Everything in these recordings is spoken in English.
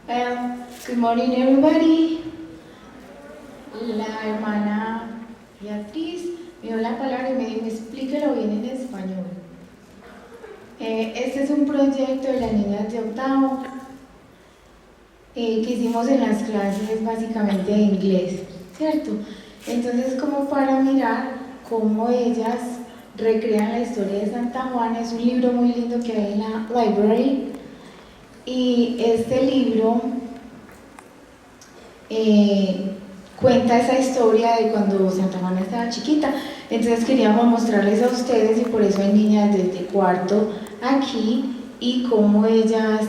Good morning, everybody. La hermana Beatriz me dio la palabra y me dijo, explíquelo bien en español. Este es un proyecto de las niñas de octavo que hicimos en las clases básicamente de inglés, ¿cierto? Entonces, como para mirar cómo ellas recrean la historia de Santa Juana. Es un libro muy lindo que hay en la library, y este libro cuenta esa historia de cuando Santa Juana estaba chiquita. Entonces queríamos mostrarles a ustedes, y por eso hay niñas desde cuarto aquí, y cómo ellas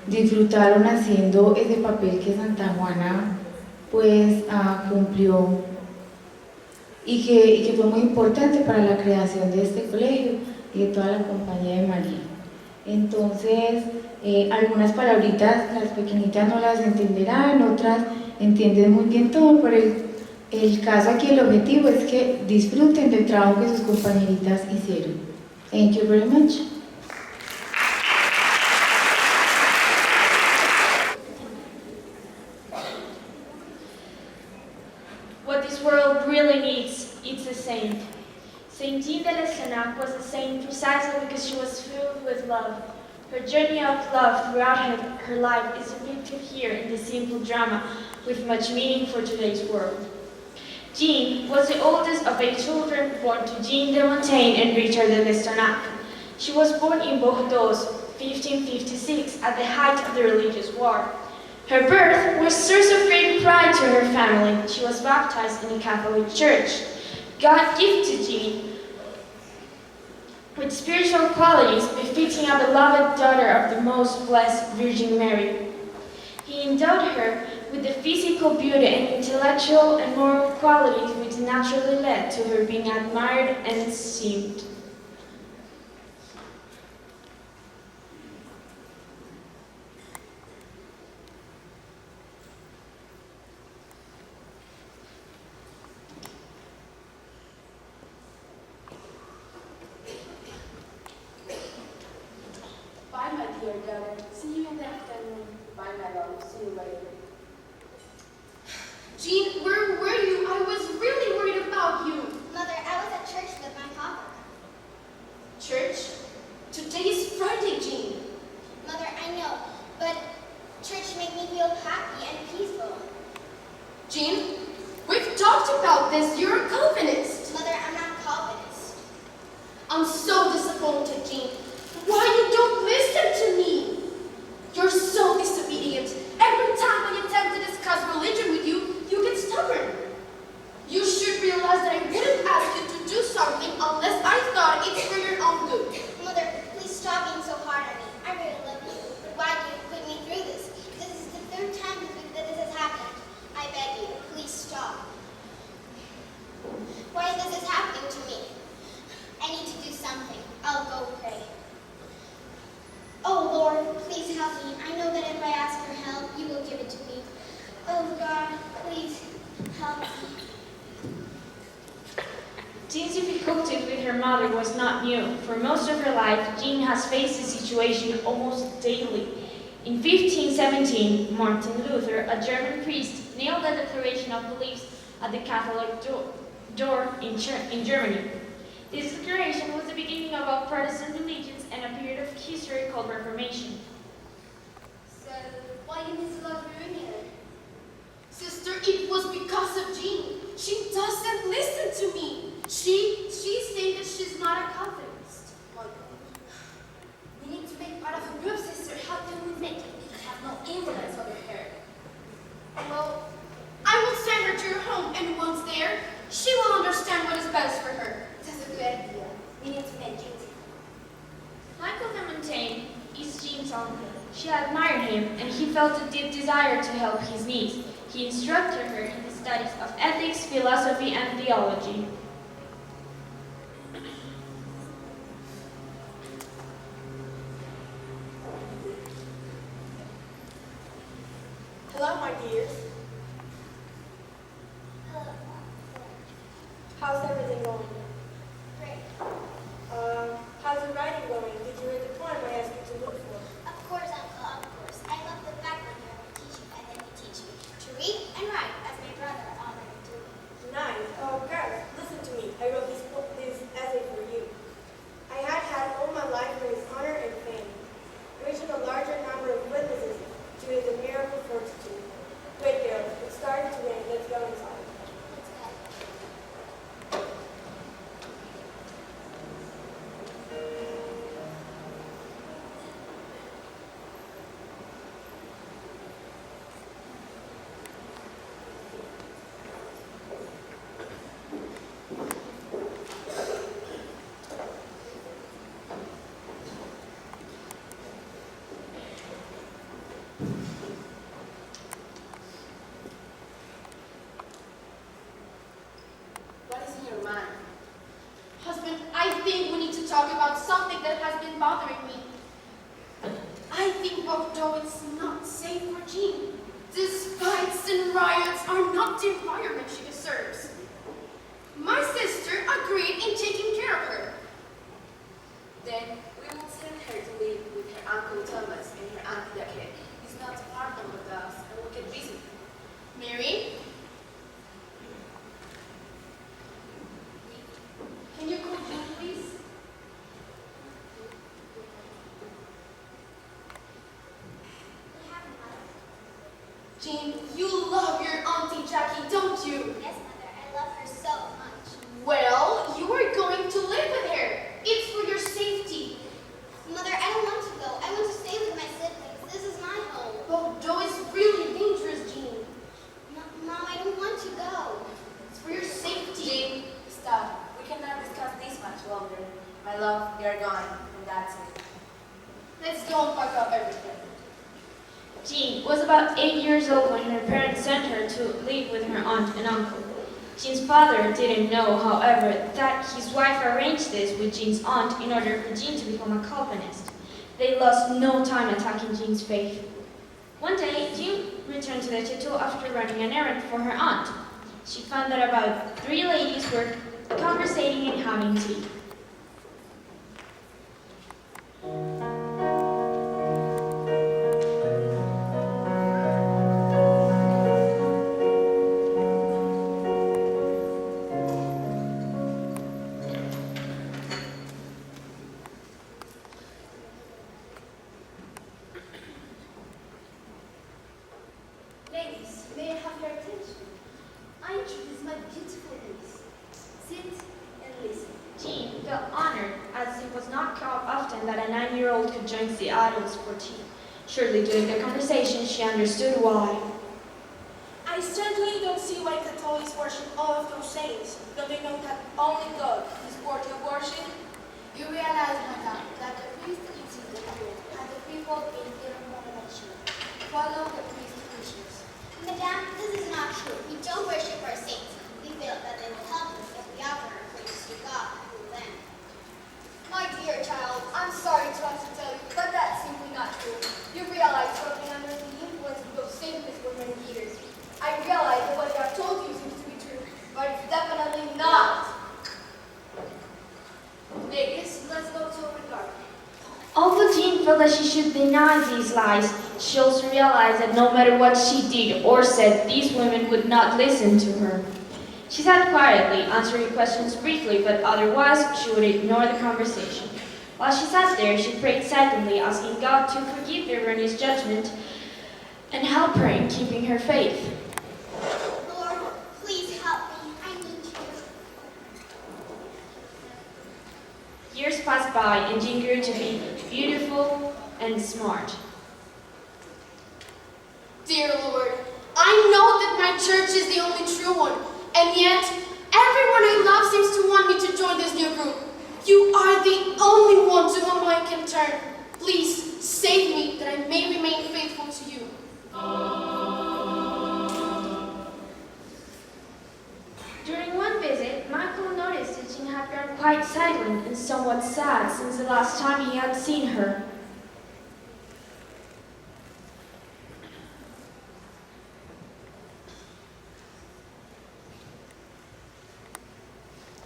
disfrutaron haciendo ese papel que Santa Juana pues cumplió, y que fue muy importante para la creación de este colegio y de toda la compañía de María. Entonces, algunas palabritas las pequeñitas no las entenderán, otras entienden muy bien todo, pero el caso aquí, el objetivo es que disfruten del trabajo que sus compañeritas hicieron. Thank you very much. What this world really needs, it's a saint. Saint Jean de Lestonnac was a saint precisely because she was filled with love. Her journey of love throughout her life is depicted here in this simple drama with much meaning for today's world. Jean was the oldest of 8 children born to Jean de Montaigne and Richard de Lestonnac. She was born in Bordeaux, 1556, at the height of the religious war. Her birth was source of great pride to her family. She was baptized in a Catholic church. God gifted Jean with spiritual qualities befitting a beloved daughter of the most blessed Virgin Mary. He endowed her with the physical beauty and intellectual and moral qualities which naturally led to her being admired and esteemed. Bye, my dear daughter. See you in the afternoon. Bye, my love. See you later. Jean, where were you? I was really worried about you. Mother, I was at church with my papa. Church? Today is Friday, Jean. Mother, I know, but church made me feel happy and peaceful. Jean, we've talked about this. You're a Calvinist. Mother, I'm not Calvinist. I'm so disappointed, Jean. Why you don't listen to me? You're so disobedient. Every time I attempt to discuss religion with you, you get stubborn. You should realize that I wouldn't ask you to do something unless I thought it's for your own good. Mother, please stop being so hard on me. I really love you, but why do you put me through this? This is the 3rd time this week that this has happened. I beg you, please stop. Why is this happening to me? I need to do something. I'll go pray. Oh Lord, please help me. I know that if I ask for help, you will give it to me. Oh God, please help me. Jean's difficulty with her mother was not new. For most of her life, Jean has faced this situation almost daily. In 1517, Martin Luther, a German priest, nailed a declaration of beliefs at the Catholic door in Germany. This declaration was the beginning of all Protestant religions and a period of history called Reformation. So, why did Mrs. Love ruin it? Sister, it was because of Jean. She doesn't listen to me. She's saying that she's not a Calvinist. We need to make part of a group, sister. How can we make it? We have no influence over her. Well, I will send her to your home, and once there, she will understand what is best for her. That's a good idea. We need to make it. Michael de Montaigne is Jean's uncle. She admired him, and he felt a deep desire to help his niece. He instructed her in the studies of ethics, philosophy, and theology. Hello, my dears. Hello. How's everything going? Great. How's the writing going? Did you read the poem I asked you to look for? Of course, Uncle, of course. I love the fact that you're talk about something that has been bothering me. I think Octubre is not safe for Jean. These fights and riots are not the environment she deserves. My sister agreed in taking care of her. Then we will send her to live with her Uncle Thomas and her Aunt Jackie. It's not far from us, and we can visit. Mary? Can you come in, please? Jean, you love your Auntie Jackie, don't you? Yes, Mother, I love her so much. Well, you are going to live with her. It's for your safety. Mother, I don't want to go. I want to stay with my siblings. This is my home. Bordeaux is really dangerous, Jean. Mom, I don't want to go. It's for your safety. Jean, stop. We cannot discuss this much longer. My love, we are going, and that's it. Let's go and pack up everything. Jean was about 8 years old when her parents sent her to live with her aunt and uncle. Jean's father didn't know, however, that his wife arranged this with Jean's aunt in order for Jean to become a Calvinist. They lost no time attacking Jean's faith. One day, Jean returned to the chateau after running an errand for her aunt. She found that about 3 ladies were conversating and having tea. Ladies, may I have your attention? I introduce my beautiful niece. Sit and listen. Jean felt honored, as it was not often that a 9-year-old could join the adults for tea. Surely during the conversation she understood why. I certainly don't see why Catholics worship all of those saints. Don't they know that only God is worthy of worship? You realize, Madame, that the priest teaches the truth and the people in their moderation. Follow the priest's wishes. Madame, this is not true. We don't worship our saints. We feel that they will help us if we offer our praise to God through them. My dear child, I'm sorry to have to tell you, but that's simply not true. You realize you have been under the influence of those saints for many years. I realize that what I have told you seems to be true, but it's definitely not. Vegas, let's go to a garden. Although Jean felt that she should deny these lies, she also realized that no matter what she did or said, these women would not listen to her. She sat quietly, answering questions briefly, but otherwise she would ignore the conversation. While she sat there, she prayed silently, asking God to forgive the erroneous judgment and help her in keeping her faith. Lord, please help me. I need you. Years passed by, and Jean grew to be beautiful and smart. Dear Lord, I know that my church is the only true one, and yet everyone I love seems to want me to join this new group. You are the only one to whom I can turn. Please save me that I may remain faithful to you. During one visit, Michael noticed that Jean had grown quite silent and somewhat sad since the last time he had seen her.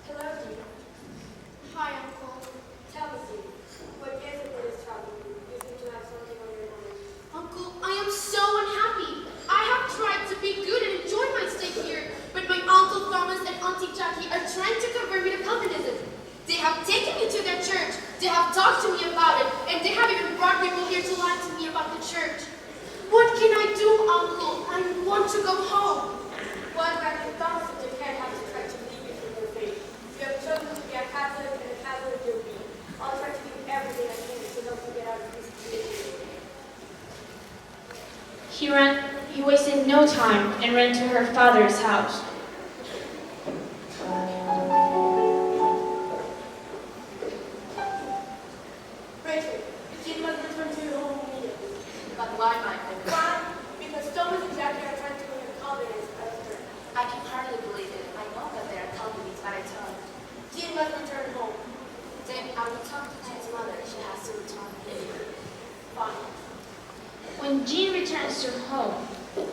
Hello, dear. Hi, Uncle. Tell me, dear, what is it that is troubling you? You seem to have something on your mind. Uncle, I am so unhappy. I have tried to be good and enjoy my stay here, but my Uncle Thomas and Auntie Jackie are trying to convert me to Calvinism. They have taken me to their church, they have talked to me about it, and they have even brought people here to lie to me about the church. What can I do, Uncle? I want to go home. One back in Thomas and you can't have to try to leave you from your faith. You have chosen to be a Catholic, and a Catholic you'll be. I'll try to do everything I can to help you get out of this situation. He wasted no time and ran to her father's house. Rachel, you must return to your home immediately. But why, Michael? Why? Because Thomas and Jackie are trying to bring a Calvinist out of her. I can hardly believe it. I know that they are Calvinists, but I tell you. Jean must return home. Then I will talk to Jean's mother. She has to return anyway. Fine. When Jean returns to home,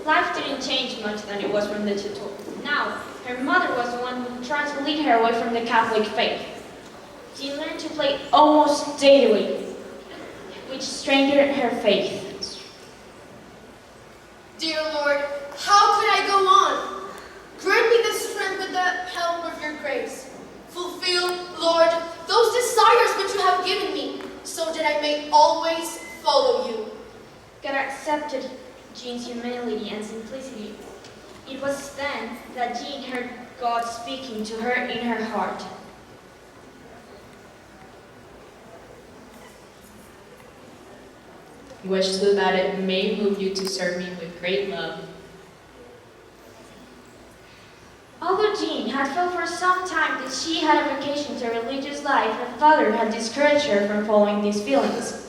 life didn't change much than it was from the tutor. Now, her mother was the one who tried to lead her away from the Catholic faith. Jean learned to pray almost daily, which strengthened her faith. Dear Lord, how could I go on? Grant me the strength with the help of your grace. Fulfill, Lord, those desires which you have given me, so that I may always follow you. God accepted Jean's humility and simplicity. It was then that Jean heard God speaking to her in her heart. Wish so that it may move you to serve me with great love. Although Jean had felt for some time that she had a vocation to a religious life, her father had discouraged her from following these feelings.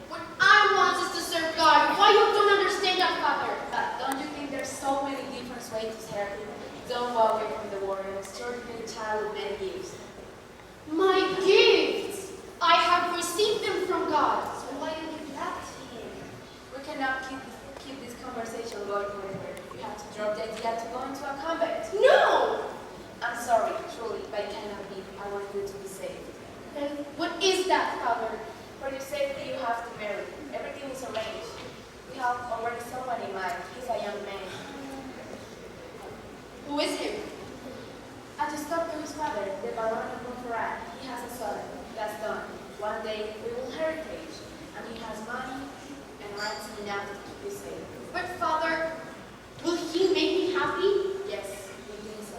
What I want is to serve God. Why you don't understand that, Father? Don't you think there's so many different ways to serve him? Don't go away from the world and start being a child with many gifts. My gifts! I have received them from God. So why you give that to him? We cannot keep this conversation going forever. You have to drop the idea to go into a convent. No! I'm sorry, truly, but it cannot be. I want you to be saved. And what is that, Father? For your safety, you have to marry. Everything is arranged. We have already someone in mind. He's a young man. Who is him? I just talked to his father, the Baron of Montferrat. He has a son, Gaston. One day, we will heritage, and he has money and rights enough to keep you safe. But Father, will he make me happy? Yes, we think so.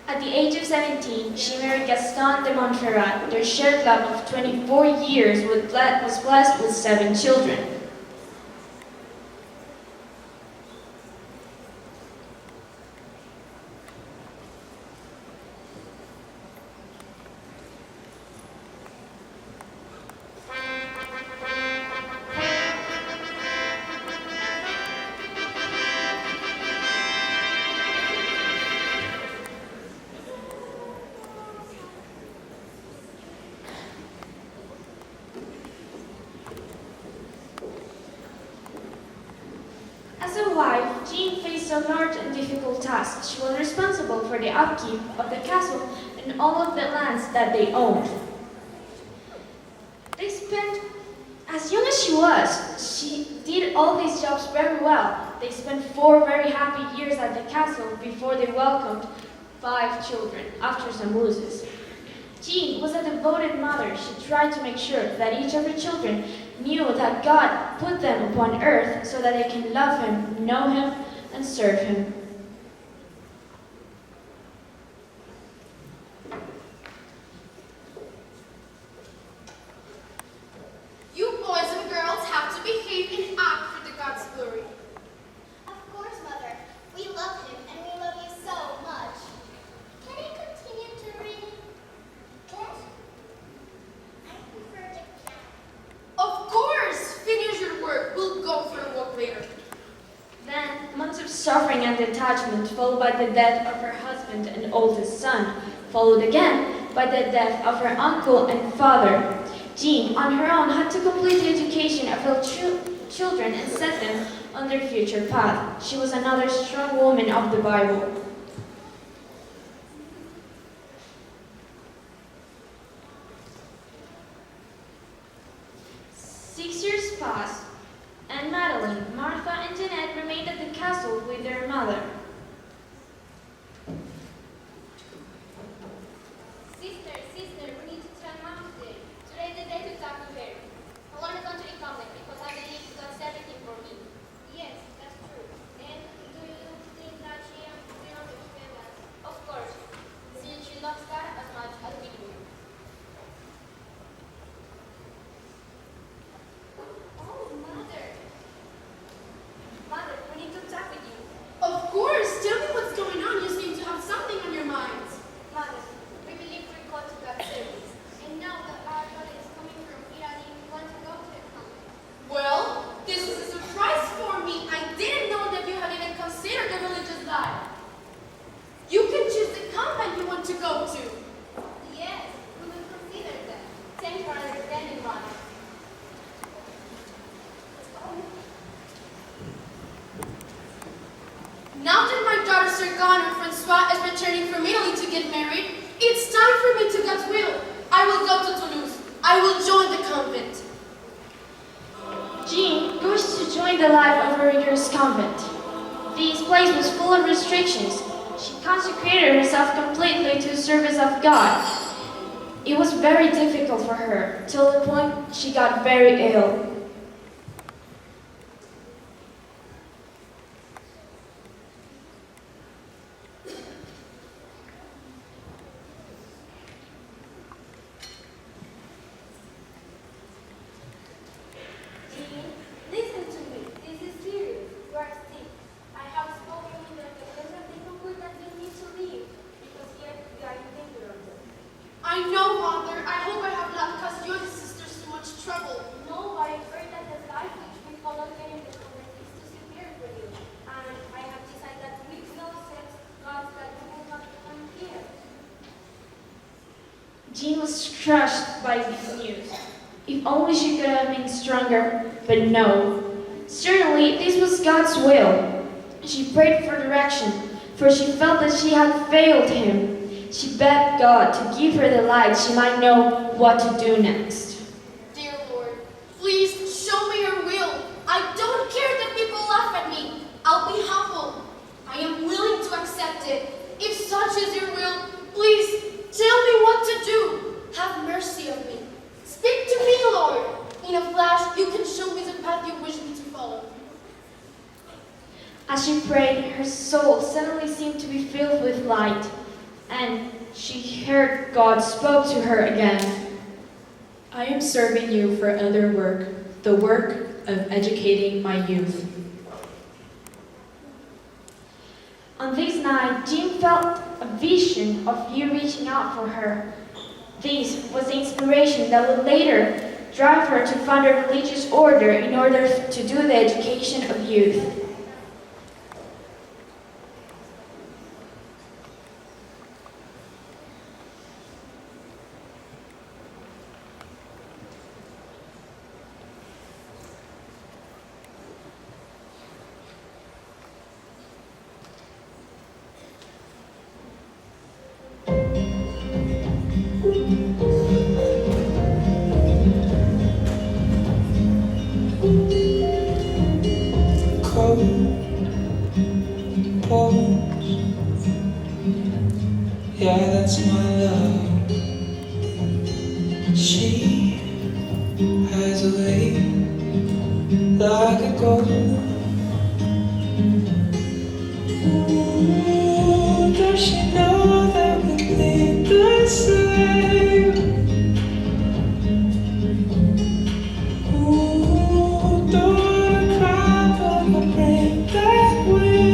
At the age of 17, she married Gaston de Montferrat. Their shared love of 24 years was blessed with 7 children. As a wife, Jean faced a large and difficult task. She was responsible for the upkeep of the castle and all of the lands that they owned. They spent, as young as she did all these jobs very well. They spent 4 very happy years at the castle before they welcomed 5 children, after some losses. Jean was a devoted mother. She tried to make sure that each of her children knew that God put them upon earth so that they can love him, know him, and serve him. You boys and girls have to behave and act for the God's glory. Of course, Mother. We love him and we love you so much. Can I continue to read? Yes. I prefer the cat. Of course! Finish your work. We'll go for a walk later. Then, months of suffering and detachment, followed by the death of her husband and oldest son, followed again by the death of her uncle and father. Jean, on her own, had to complete the education of her children and set them on their future path. She was another strong woman of the Bible. Six years passed, and Madeline, Martha, and Jeanette remained at the castle with their mother. Sister, we need to tell Mom today. Today is the day to talk to her. I want to come to the convent because I believe she does everything for me. Yes, that's true. And do you think that she go to. Yes, we will consider them. Thank you for understanding, Mother. Now that my daughters are gone and Francois is returning from Italy to get married, it's time for me to God's will. I will go to Toulouse. I will join the convent. Jean wished to join the life of a rigorous convent. This place was full of restrictions. She consecrated herself completely to the service of God. It was very difficult for her, till the point she got very ill. Listen to me. This is serious. You are sick. I have spoken with the defenders and they conclude that you need to leave because here you are in danger of death. I know, Mother. I hope I have not caused you and the sisters too much trouble. No, I pray that the life which we follow here in the convent is too severe for you. And I have decided that we will accept God that you will not come here. Jean was crushed by this news. If only she could have been stronger, but no. Certainly, this was God's will. She prayed for direction, for she felt that she had failed him. She begged God to give her the light she might know what to do next. Dear Lord, please show me your will. I don't care that people laugh at me. I'll be humble. I am willing to accept it. If such is your will, please tell me what to do. Have mercy on me. Speak to me, Lord. In a flash, you can show me the path you wish me to follow. As she prayed, her soul suddenly seemed to be filled with light, and she heard God spoke to her again. I am serving you for other work, the work of educating my youth. On this night, Jean felt a vision of you reaching out for her. This was the inspiration that would later drive her to found a religious order in order to do the education of youth. Yeah, that's my love. She has a way like a gold. Ooh, does she know that we think the same? Ooh, don't wanna cry, but my brain that way.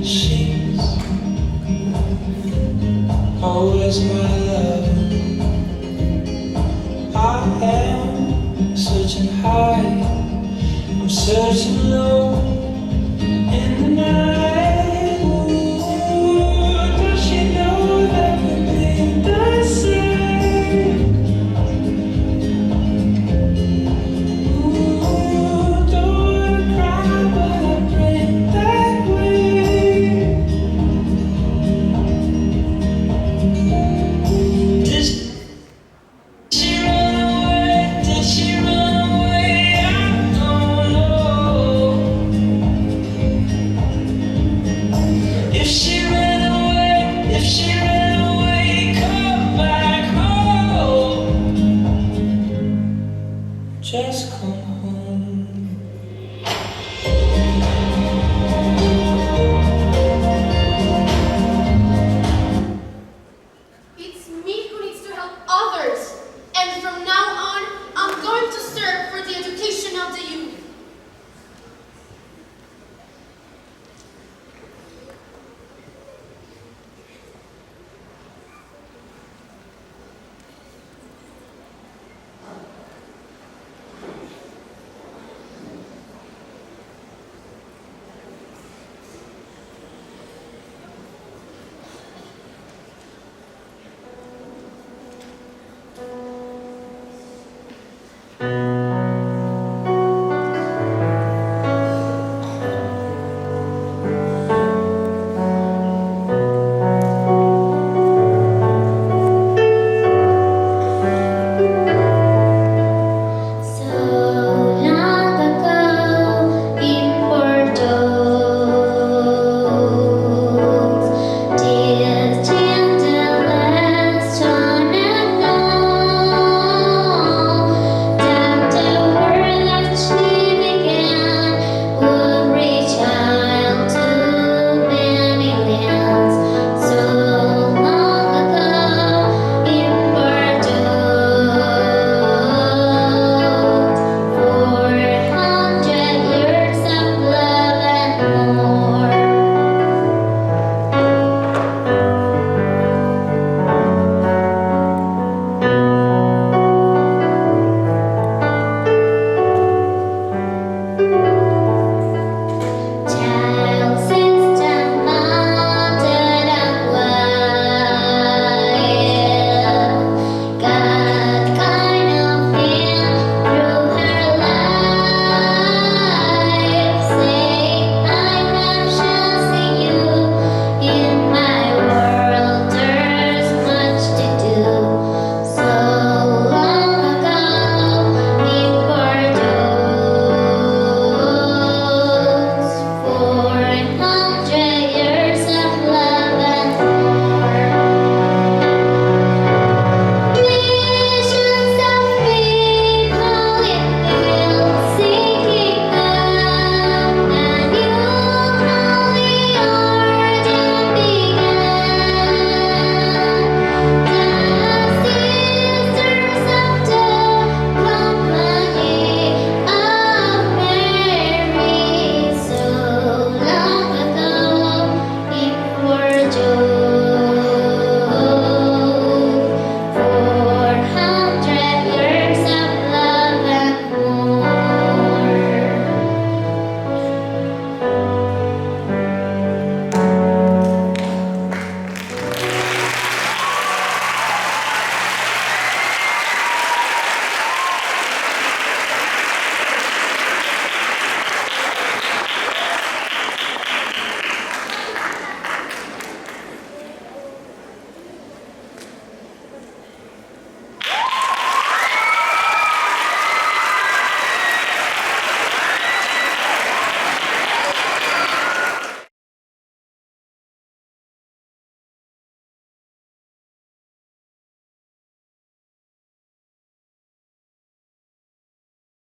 She's always my love. I am searching high, I'm searching low in the night.